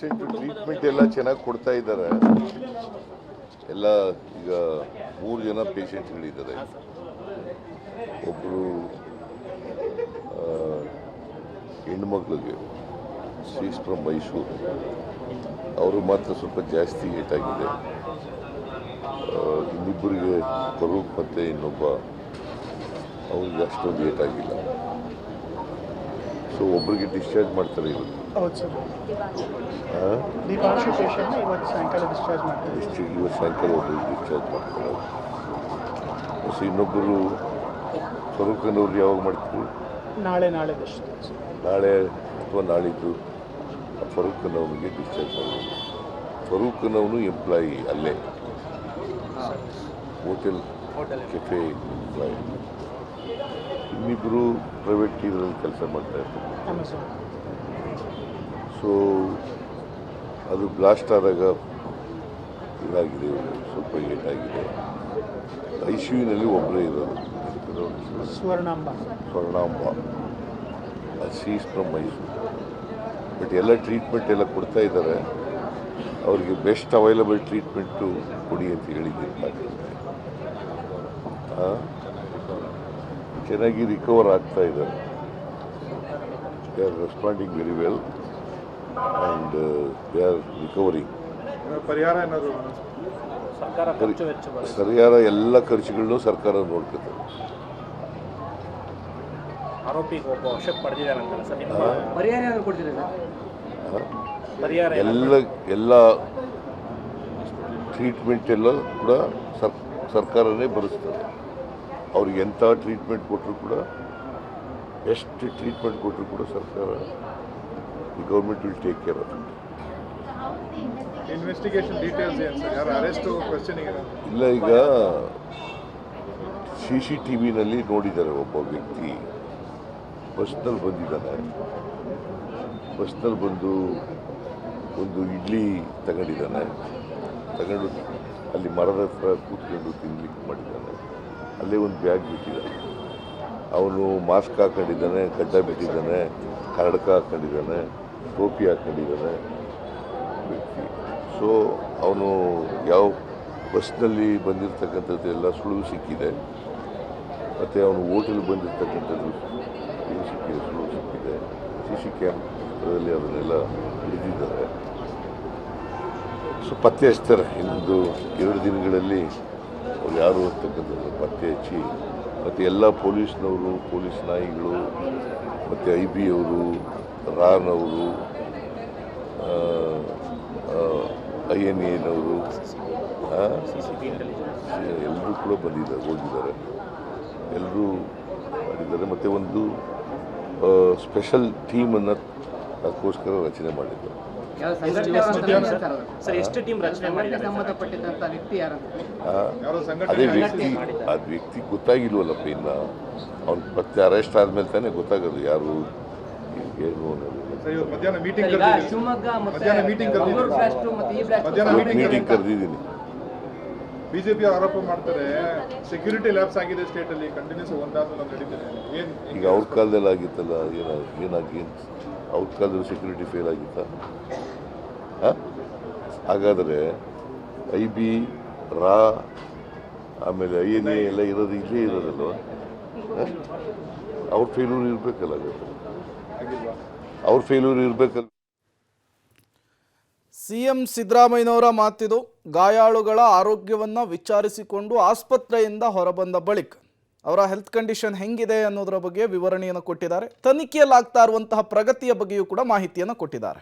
Patient treatment ಎಲ್ಲ ಚೆನ್ನಾಗಿ ಕೊಡ್ತಾ ಇದ್ದಾರೆ. ಎಲ್ಲ ಈಗ 3 ಜನ ಪೇಷಂಟ್ಗಳಿದ್ದಾರೆ. ಒಬ್ಬರು ಹೆಣ್ಮಕ್ಳಿಗೆ ಶೀಸ್ ಫ್ರಮ್ ಮೈಸೂರು, ಅವರು ಮಾತ್ರ ಸ್ವಲ್ಪ ಜಾಸ್ತಿ ಏಟಾಗಿದೆ. ಇನ್ನಿಬ್ಬರಿಗೆ ಫರೂಕ್ ಮತ್ತು ಇನ್ನೊಬ್ಬ ಅವ್ರಿಗೆ ಅಷ್ಟೊಂದು ಏಟಾಗಿಲ್ಲ. ಸೊ ಒಬ್ಬರಿಗೆ ಡಿಸ್ಚಾರ್ಜ್ ಮಾಡ್ತಾರೆ ಇವತ್ತು. ಹೌದು ಸರ್. ದೀಪಾಂಶು ಪೇಷಂಟ್ನ ಇವತ್ತು ಸಾಯಂಕಾಲ ಡಿಸ್ಚಾರ್ಜ್ ಮಾಡ್ತಾರೆ. ಇವತ್ತು ಸಾಯಂಕಾಲ ಒಬ್ಬರಿಗೆ ಡಿಸ್ಚಾರ್ಜ್ ಮಾಡ್ತಾರೆ. ಸೊ ಇನ್ನೊಬ್ಬರು ಫರೂಕನವ್ರು ಯಾವಾಗ ಮಾಡ್ತೀವಿ? ನಾಳೆ ನಾಳೆ ಅಥವಾ ನಾಳಿದ್ದು ಫರೂಕನವನಿಗೆ ಡಿಸ್ಚಾರ್ಜ್ ಮಾಡಿ. ಫರೂಕನವನು ಎಂಪ್ಲಾಯಿ ಅಲ್ಲೇ ಹೋಟೆಲ್ ಕೆಫೆ ಎಂಪ್ಲಾಯಿ. ಇನ್ನಿಬ್ಬರು ಪ್ರೈವೇಟ್ ಇದರಲ್ಲಿ ಕೆಲಸ ಮಾಡ್ತಾ ಇರ್ತಾರೆ. ಸೊ ಅದು ಬ್ಲಾಸ್ಟ್ ಆದಾಗ ಇದಾಗಿದೆ, ಸ್ವಲ್ಪ ಏಟಾಗಿದೆ. ICUನಲ್ಲಿ ಒಬ್ಬರೇ ಇರೋದು, Swarnamba she's from Mysuru. But ಎಲ್ಲ ಟ್ರೀಟ್ಮೆಂಟ್ ಎಲ್ಲ ಕೊಡ್ತಾ ಇದ್ದಾರೆ. ಅವರಿಗೆ ಬೆಸ್ಟ್ ಅವೈಲಬಲ್ ಟ್ರೀಟ್ಮೆಂಟು ಕೊಡಿ ಅಂತ ಹೇಳಿದ್ದೀನಿ. ಚೆನ್ನಾಗಿ ರಿಕವರ್ ಆಗ್ತಾ ಇದ್ದಾರೆ. They are responding very well and they are recovering. ಸರಿಯಾದ ಎಲ್ಲ ಖರ್ಚುಗಳನ್ನು ಸರ್ಕಾರ ನೋಡ್ಕೊತಾರೆ. ಎಲ್ಲ ಟ್ರೀಟ್ಮೆಂಟ್ ಎಲ್ಲ ಕೂಡ ಸರ್ಕಾರನೇ ಭರಿಸ್ತದೆ. ಅವ್ರಿಗೆ ಎಂಥ ಟ್ರೀಟ್ಮೆಂಟ್ ಕೊಟ್ಟರು ಕೂಡ, ಎಷ್ಟು ಟ್ರೀಟ್ಮೆಂಟ್ ಕೊಟ್ಟರು ಕೂಡ ಸರ್ಕಾರ, the government will take care of it. Investigation details ಏನು ಸರ್? ಯಾರು ಅರೆಸ್ಟ್ ಕ್ವೆಶ್ಚನಿಂಗ್ ಇಲ್ಲ, ಈಗ CCTVನಲ್ಲಿ ನೋಡಿದ್ದಾರೆ. ಒಬ್ಬ ವ್ಯಕ್ತಿ ಬಸ್ನಲ್ಲಿ ಬಂದಿದ್ದಾನೆ. ಬಸ್ನಲ್ಲಿ ಬಂದು ಒಂದು ಇಡ್ಲಿ ತಗೊಂಡಿದ್ದಾನೆ. ತಗೊಂಡು ಅಲ್ಲಿ ಮರದ ಹತ್ರ ಕೂತ್ಕೊಂಡು ತಿನ್ಲಿಕ್ಕೆ ಮಾಡಿದ್ದಾನೆ. ಅಲ್ಲೇ ಒಂದು ಬ್ಯಾಗ್ ಬಿಟ್ಟಿದ್ದಾನೆ. ಅವನು ಮಾಸ್ಕ್ ಹಾಕೊಂಡಿದ್ದಾನೆ, ಗಡ್ಡ ಬಿಟ್ಟಿದ್ದಾನೆ, ಕನ್ನಡಕ ಹಾಕೊಂಡಿದ್ದಾನೆ, ಟೋಪಿ ಹಾಕೊಂಡಿದ್ದಾನೆ ವ್ಯಕ್ತಿ. ಸೊ ಅವನು ಯಾವ ಬಸ್ನಲ್ಲಿ ಬಂದಿರತಕ್ಕಂಥದ್ದು ಎಲ್ಲ ಸುಳಿವು ಸಿಕ್ಕಿದೆ. ಮತ್ತು ಅವನು ಹೋಟೆಲ್ ಬಂದಿರತಕ್ಕಂಥದ್ದು ಸಿಕ್ಕಿದೆ, ಸುಳಿವು ಸಿಕ್ಕಿದೆ. CC ಕ್ಯಾಮ್ರಾದಲ್ಲಿ ಅದನ್ನೆಲ್ಲ ಹಿಡಿದಿದ್ದಾರೆ. ಸೊ ಪತ್ತೆ ಹಚ್ತಾರೆ. ಇನ್ನೊಂದು 2 ದಿನಗಳಲ್ಲಿ ಅವ್ರು ಯಾರು ಅಂತಕ್ಕಂಥದ್ದು ಪತ್ತೆ ಹಚ್ಚಿ, ಮತ್ತು ಎಲ್ಲ ಪೊಲೀಸ್ನವರು, ಪೊಲೀಸ್ ನಾಯಿಗಳು, ಮತ್ತು IB ಅವರು, ರಾನವರು, INAನವರು ಎಲ್ಲರೂ ಕೂಡ ಹೋಗಿದ್ದಾರೆ. ಎಲ್ಲರೂ ಮಾಡಿದ್ದಾರೆ. ಮತ್ತು ಒಂದು ಸ್ಪೆಷಲ್ ಟೀಮನ್ನು ಅದಕ್ಕೋಸ್ಕರ ರಚನೆ ಮಾಡಿದ್ದಾರೆ. ಅದೇ ವ್ಯಕ್ತಿ ಗೊತ್ತಾಗಿಲ್ವಲ್ಲಪ್ಪ. ಇನ್ನು ಅವ್ನು ಮತ್ತೆ ಅರೆಸ್ಟ್ ಆದ್ಮೇಲೆ ತಾನೇ ಗೊತ್ತಾಗೋದು ಯಾರು ಏನು ಅನ್ನೋದು. ಮೀಟಿಂಗ್ ಕರೆದಿದ್ದೀನಿ. ಬಿಜೆಪಿ ಆರೋಪ ಮಾಡ್ತಾರೆ ಸೆಕ್ಯೂರಿಟಿ ಲ್ಯಾಬ್ಸ್ ಆಗಿದೆ ಸ್ಟೇಟಲ್ಲಿ, ಕಂಟಿನ್ಯೂಸ್ ಒಂದಾದ್ಮೇಲೆ ನಡೀತಿದೆ. ಈಗ ಅವ್ರ ಕಾಲದಲ್ಲಿ ಆಗಿತ್ತಲ್ಲ, ಏನಾಗಿ ಅವ್ರ ಕಾಲದಲ್ಲಿ ಸೆಕ್ಯೂರಿಟಿ ಫೇಲ್ ಆಗಿತ್ತಾ? ಹಾಗಾದರೆ IB, ರಾ, ಆಮೇಲೆ INA ಎಲ್ಲ ಇರೋದು ಇಲ್ಲೇ ಇರೋದಲ್ವ? ಅವ್ರ ಫೇಲ್ಯೂರ್ ಇರಬೇಕಲ್ಲ, ಅವ್ರ ಫೇಲ್ಯೂರ್ ಇರಬೇಕಲ್ಲ. CM ಸಿದ್ದರಾಮಯ್ಯನವರ ಮಾತಿದು. ಗಾಯಾಳುಗಳ ಆರೋಗ್ಯವನ್ನು ವಿಚಾರಿಸಿಕೊಂಡು ಆಸ್ಪತ್ರೆಯಿಂದ ಹೊರಬಂದ ಬಳಿಕ ಅವರ ಹೆಲ್ತ್ ಕಂಡೀಷನ್ ಹೆಂಗಿದೆ ಅನ್ನೋದರ ಬಗ್ಗೆ ವಿವರಣೆಯನ್ನು ಕೊಟ್ಟಿದ್ದಾರೆ. ತನಿಖೆಯಲ್ಲಾಗ್ತಾ ಇರುವಂತಹ ಪ್ರಗತಿಯ ಬಗ್ಗೆಯೂ ಕೂಡ ಮಾಹಿತಿಯನ್ನು ಕೊಟ್ಟಿದ್ದಾರೆ.